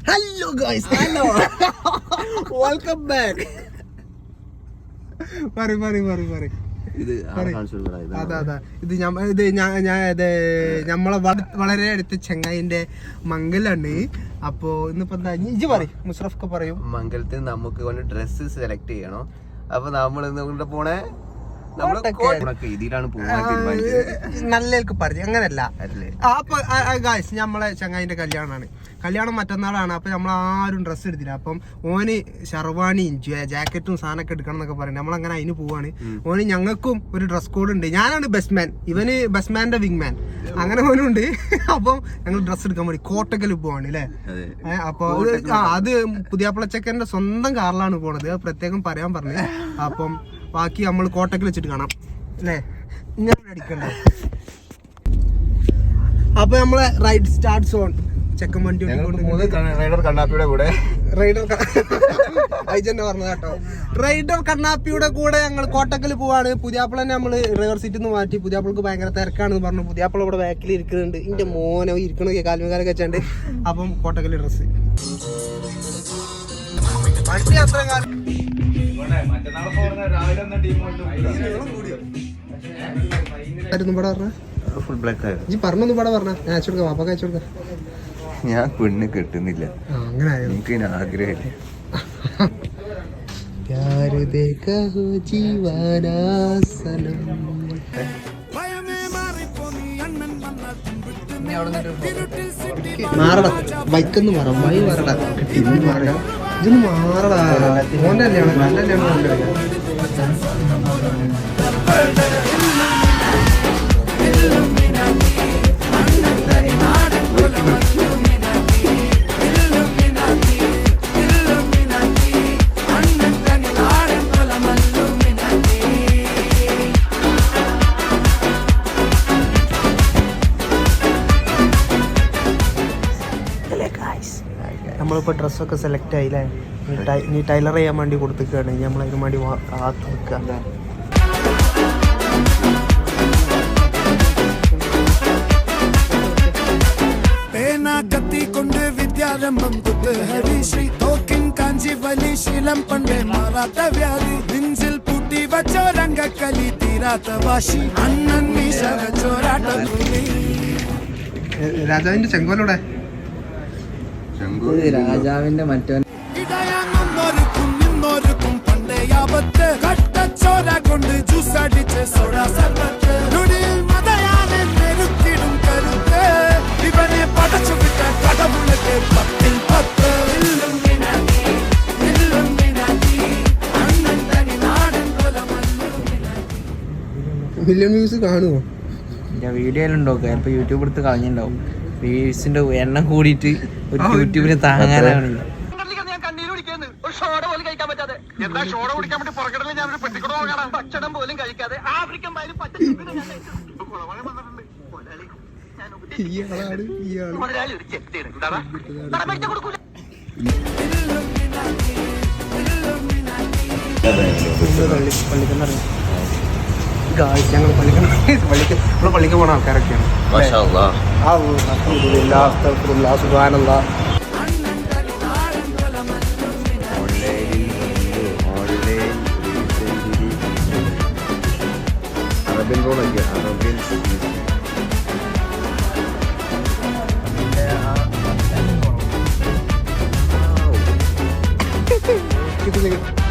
Hello guys, hello, welcome back. നമ്മളെ വളരെ അടുത്ത ചെങ്ങായിന്റെ മംഗലാണ്. അപ്പൊ ഇന്നിപ്പോ എന്താ ഇജ്ജ് പറയും, മുസ്റഫ്ക്ക് പറയും. മംഗലത്തിൽ നമുക്ക് കൊണ്ട് ഡ്രസ്സ് സെലക്ട് ചെയ്യണം. അപ്പൊ നമ്മൾ ഇന്ന് പോണേ നല്ലേക്ക് പറഞ്ഞു, അങ്ങനല്ല. അപ്പൊ ഗായ്സ്, നമ്മളെ ചങ്ങായിന്റെ കല്യാണമാണ്. കല്യാണം മറ്റന്നാളാണ്. അപ്പൊ നമ്മൾ ആരും ഡ്രസ്സ് എടുത്തില്ല. അപ്പം ഓന് ഷർവാണിയും ജാക്കറ്റും സാധനമൊക്കെ എടുക്കണം എന്നൊക്കെ പറയുന്നത്. നമ്മളങ്ങനെ അതിന് പോവാണ്. ഓന് ഞങ്ങൾക്കും ഒരു ഡ്രസ് കോഡ് ഉണ്ട്. ഞാനാണ് ബെസ്റ്റ്മാൻ, ഇവന് ബെസ്റ്റ്മാന്റെ വിങ് മാൻ, അങ്ങനെ ഓനുണ്ട്. അപ്പം ഞങ്ങൾ ഡ്രസ്സ് എടുക്കാൻ വേണ്ടി കോട്ടക്കൽ പോവാണ് അല്ലേ. അപ്പൊ അത് പുതിയാപ്പിളച്ചക്കന്റെ സ്വന്തം കാറിലാണ് പോണത്, പ്രത്യേകം പറയാൻ പറഞ്ഞു. അപ്പം ബാക്കി നമ്മൾ കോട്ടക്കിൽ വെച്ചിട്ട് കാണാം അല്ലേ. ഇങ്ങനെ അടിക്കണ്ടേ. അപ്പൊ നമ്മളെ റൈഡ് സ്റ്റാർട്ട് സോൺ ചെക്കൻ വണ്ടി റൈഡർ കണ്ണാപ്പിയുടെ കൂടെ പറഞ്ഞ കേട്ടോ. റൈഡർ കണ്ണാപ്പിയുടെ കൂടെ ഞങ്ങൾ കോട്ടക്കൽ പോവാണ്. പുതിയാപ്പിളനെ നമ്മള് ഡ്രൈവർ സീറ്റിൽ നിന്ന് മാറ്റി. പുതിയാപ്പിളക്ക് ഭയങ്കര തിരക്കാണെന്ന് പറഞ്ഞു. പുതിയാപ്പിള ഇവിടെ ബാക്കിൽ ഇരിക്കുന്നുണ്ട്. ഇന്റെ മോനോ ഇരിക്കണ കാൽമേക്കാലൊക്കെ വെച്ചാണ്ട്. അപ്പം കോട്ടക്കൽ ഡ്രസ് വണ്ടി അത്ര കാലം ഞാൻ പെണ്ണ് കെട്ടുന്നില്ല, എനിക്ക് ആഗ്രഹമില്ല. മാറടാ, ബൈക്കൊന്ന് മാറാം, വൈ മാറടാ, കിട്ടി മാറടാ, ഇതൊന്ന് മാറടാ. മോന്റെ കല്യാണം, നല്ല കല്യാണം. നമ്മളിപ്പോൾ ഡ്രസ്സൊക്കെ സെലക്ട് ആയില്ലേ. നീ ടൈലർ ചെയ്യാൻ വേണ്ടി കൊടുത്തിരിക്കുകയാണ്. നമ്മളതിന് വേണ്ടി കാത്തു നിൽക്കുക. കൊണ്ട് വിദ്യാരംഭം ഹരിശ്രീ തോക്കിൻ കാഞ്ചി വലി ശീലം പണ്ടേ മാറാത്ത വ്യാധി നെഞ്ചിൽ പൂട്ടി വച്ചോ രംഗക്കലി തീരാത്ത വാശി അണ്ണൻ മീശ വെച്ചോരാട്ടം. രാജാവിന്റെ ചെങ്കോലൂടെ രാജാവിന്റെ മറ്റവൻ നിന്നോർക്കും പണ്ടേ ആപത്ത് കട്ടച്ചോര കൊണ്ട് ജ്യൂസ് അടിച്ച് സോഡാ സർബത്ത് മതയാനെ നെരുക്കിടും കരുത്ത് ഇവനെ പടച്ചു വിട്ട കടവുളക്ക് 10-10. മില്യൺ വ്യൂസ് കാണുമോ? ഞാൻ വീഡിയോയിലുണ്ടോ ചിലപ്പോ യൂട്യൂബ് എടുത്ത് കളഞ്ഞിട്ടുണ്ടാവും. വ്യൂസിന്റെ എണ്ണം കൂടിയിട്ട് ഒരു യൂട്യൂബിന് താങ്ങാനാണ്. ഭക്ഷണം പോലും കഴിക്കാതെ ആഫ്രിക്കൻ മുതലാളി ഒരു ചെത്തിയാണ്. ഞങ്ങൾ പള്ളിക്ക് പോണ ആൾക്കാരൊക്കെയാണ്. അറബിൻ റോഡൊക്കെ അറബിൻ ഇതിലേക്ക്